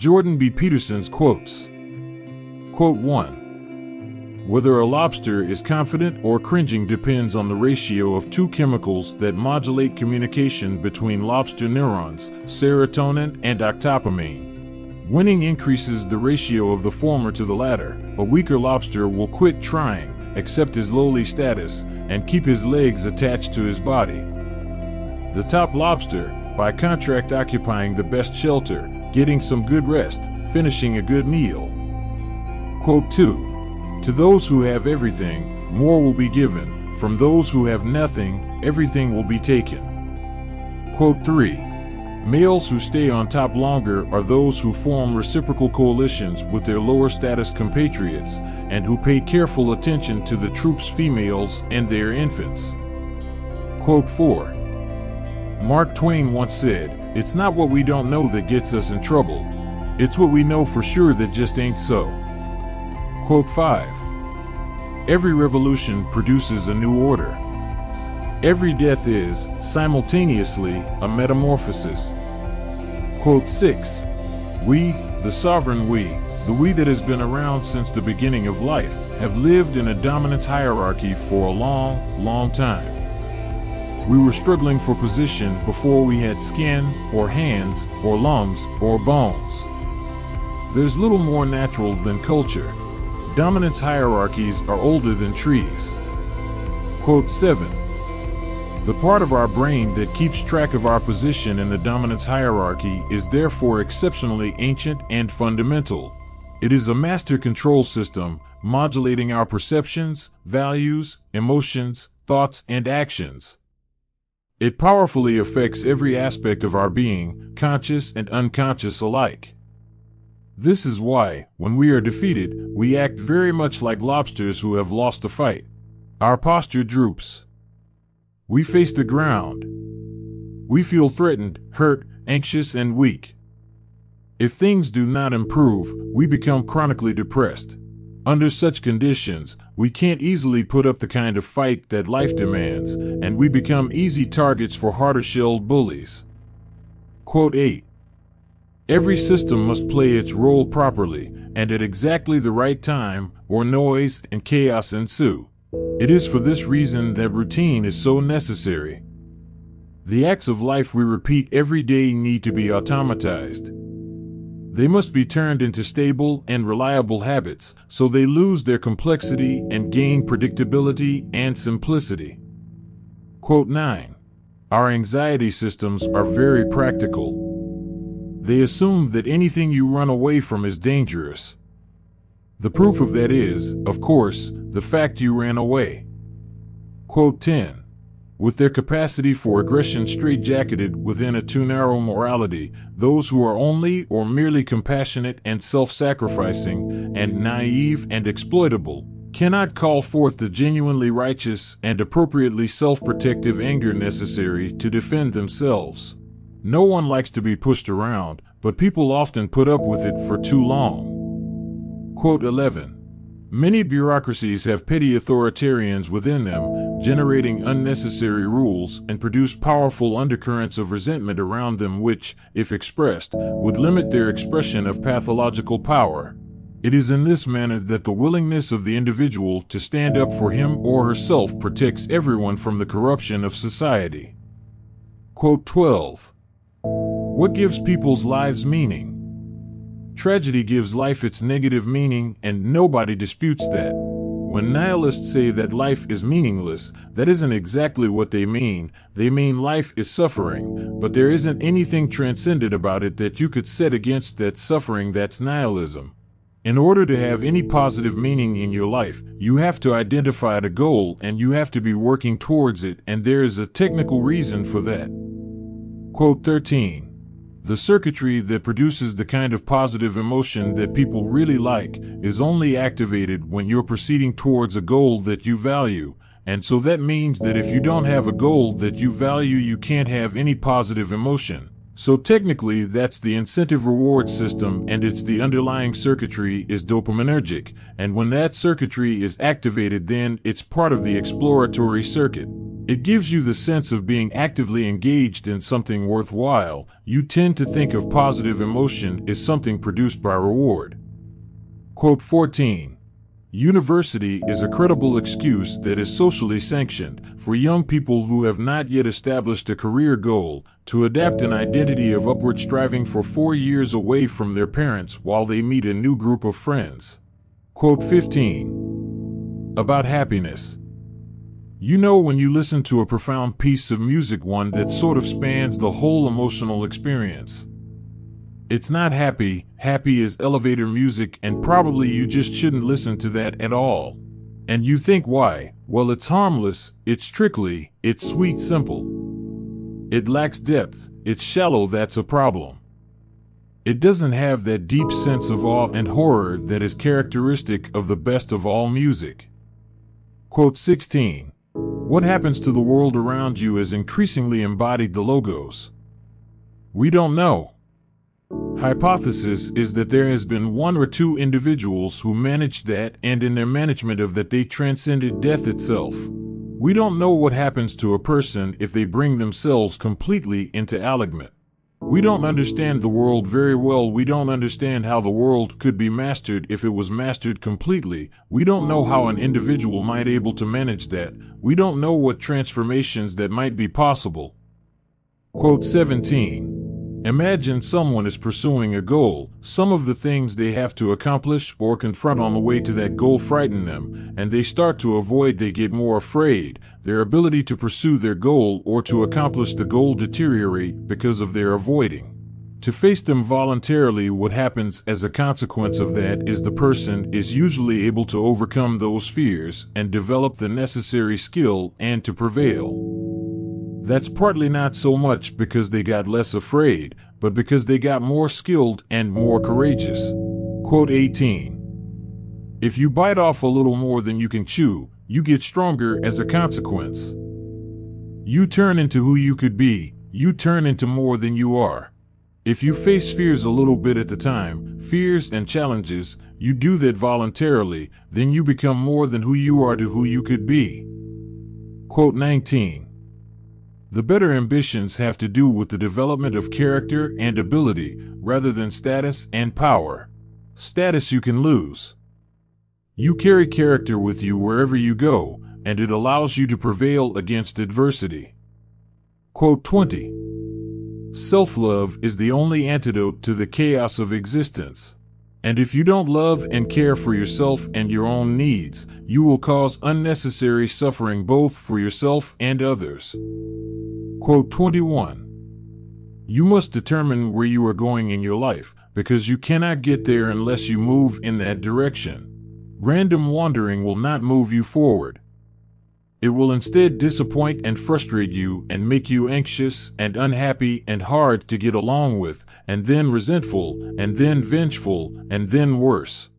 Jordan B. Peterson's quotes. Quote 1. Whether a lobster is confident or cringing depends on the ratio of two chemicals that modulate communication between lobster neurons, serotonin and octopamine. Winning increases the ratio of the former to the latter. A weaker lobster will quit trying, accept his lowly status, and keep his legs attached to his body. The top lobster, by contract, occupying the best shelter, getting some good rest, finishing a good meal. Quote 2. To those who have everything, more will be given. From those who have nothing, everything will be taken. Quote 3. Males who stay on top longer are those who form reciprocal coalitions with their lower status compatriots and who pay careful attention to the troops' females and their infants. Quote 4. Mark Twain once said, "It's not what we don't know that gets us in trouble. It's what we know for sure that just ain't so." Quote 5. Every revolution produces a new order. Every death is, simultaneously, a metamorphosis. Quote 6. We, the sovereign we, the we that has been around since the beginning of life, have lived in a dominance hierarchy for a long, long time. We were struggling for position before we had skin, or hands, or lungs, or bones. There's little more natural than culture. Dominance hierarchies are older than trees. Quote 7. The part of our brain that keeps track of our position in the dominance hierarchy is therefore exceptionally ancient and fundamental. It is a master control system, modulating our perceptions, values, emotions, thoughts, and actions. It powerfully affects every aspect of our being, conscious and unconscious alike. This is why, when we are defeated, we act very much like lobsters who have lost a fight. Our posture droops. We face the ground. We feel threatened, hurt, anxious, and weak. If things do not improve, we become chronically depressed. Under such conditions, we can't easily put up the kind of fight that life demands, and we become easy targets for harder-shelled bullies. Quote 8. Every system must play its role properly, and at exactly the right time, or noise and chaos ensue. It is for this reason that routine is so necessary. The acts of life we repeat every day need to be automatized. They must be turned into stable and reliable habits, so they lose their complexity and gain predictability and simplicity. Quote 9. Our anxiety systems are very practical. They assume that anything you run away from is dangerous. The proof of that is, of course, the fact you ran away. Quote 10. With their capacity for aggression straitjacketed within a too narrow morality, those who are only or merely compassionate and self-sacrificing and naive and exploitable cannot call forth the genuinely righteous and appropriately self-protective anger necessary to defend themselves. No one likes to be pushed around, but people often put up with it for too long. Quote 11. Many bureaucracies have petty authoritarians within them, generating unnecessary rules and produce powerful undercurrents of resentment around them which, if expressed, would limit their expression of pathological power. It is in this manner that the willingness of the individual to stand up for him or herself protects everyone from the corruption of society. Quote 12. What gives people's lives meaning? Tragedy gives life its negative meaning, and nobody disputes that. When nihilists say that life is meaningless, that isn't exactly what they mean. They mean life is suffering, but there isn't anything transcendent about it that you could set against that suffering. That's nihilism. In order to have any positive meaning in your life, you have to identify the goal and you have to be working towards it, and there is a technical reason for that. Quote 13. The circuitry that produces the kind of positive emotion that people really like is only activated when you're proceeding towards a goal that you value, and so that means that if you don't have a goal that you value, you can't have any positive emotion. So technically, that's the incentive reward system, and it's the underlying circuitry is dopaminergic, and when that circuitry is activated, then it's part of the exploratory circuit. It gives you the sense of being actively engaged in something worthwhile. You tend to think of positive emotion as something produced by reward. Quote 14. University is a credible excuse that is socially sanctioned for young people who have not yet established a career goal to adapt an identity of upward striving for 4 years away from their parents while they meet a new group of friends. Quote 15. About happiness. You know when you listen to a profound piece of music, one that sort of spans the whole emotional experience. It's not happy. Happy is elevator music, and probably you just shouldn't listen to that at all. And you think why? Well, it's harmless, it's trickly, it's sweet simple. It lacks depth, it's shallow, that's a problem. It doesn't have that deep sense of awe and horror that is characteristic of the best of all music. Quote 16. What happens to the world around you has increasingly embodied the logos. We don't know. Hypothesis is that there has been one or two individuals who managed that, and in their management of that they transcended death itself. We don't know what happens to a person if they bring themselves completely into alignment. We don't understand the world very well. We don't understand how the world could be mastered if it was mastered completely. We don't know how an individual might be able to manage that. We don't know what transformations that might be possible. Quote 17. Imagine someone is pursuing a goal. Some of the things they have to accomplish or confront on the way to that goal frighten them, and they start to avoid. They get more afraid. Their ability to pursue their goal or to accomplish the goal deteriorate because of their avoiding. To face them voluntarily, what happens as a consequence of that is the person is usually able to overcome those fears and develop the necessary skill and to prevail. That's partly not so much because they got less afraid, but because they got more skilled and more courageous. Quote 18. If you bite off a little more than you can chew, you get stronger as a consequence. You turn into who you could be, you turn into more than you are. If you face fears a little bit at the time, fears and challenges, you do that voluntarily, then you become more than who you are to who you could be. Quote 19. The better ambitions have to do with the development of character and ability, rather than status and power. Status you can lose. You carry character with you wherever you go, and it allows you to prevail against adversity. Quote 20. Self-love is the only antidote to the chaos of existence. And if you don't love and care for yourself and your own needs, you will cause unnecessary suffering both for yourself and others. Quote 21. You must determine where you are going in your life, because you cannot get there unless you move in that direction. Random wandering will not move you forward. It will instead disappoint and frustrate you and make you anxious and unhappy and hard to get along with, and then resentful, and then vengeful, and then worse.